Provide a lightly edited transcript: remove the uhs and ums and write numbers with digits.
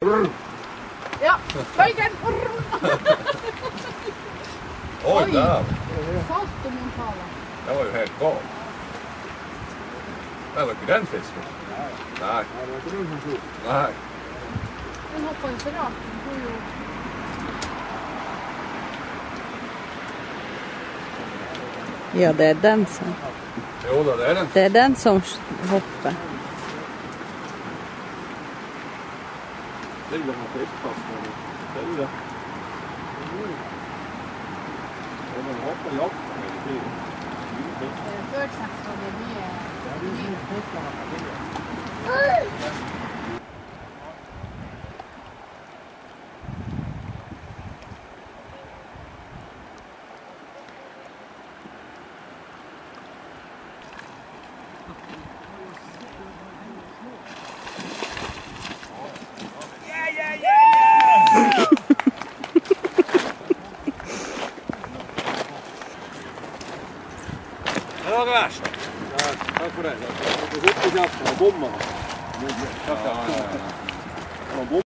Ja, bøygen! Oi, der! Salto Montana. Det var jo helt galt. Det var ikke den fisken. Nei. Nei. Den hoppet jo så rart. Den får jo... Ja, det er den som... Jo da, det er den. Det er den som hopper. Det er jo noe fiskfast med det. Det er det. Den hopper jakten hele tiden. Før 6 var det mye... Det var ikke verst. Takk for det. Du hopper kjeften og bommer.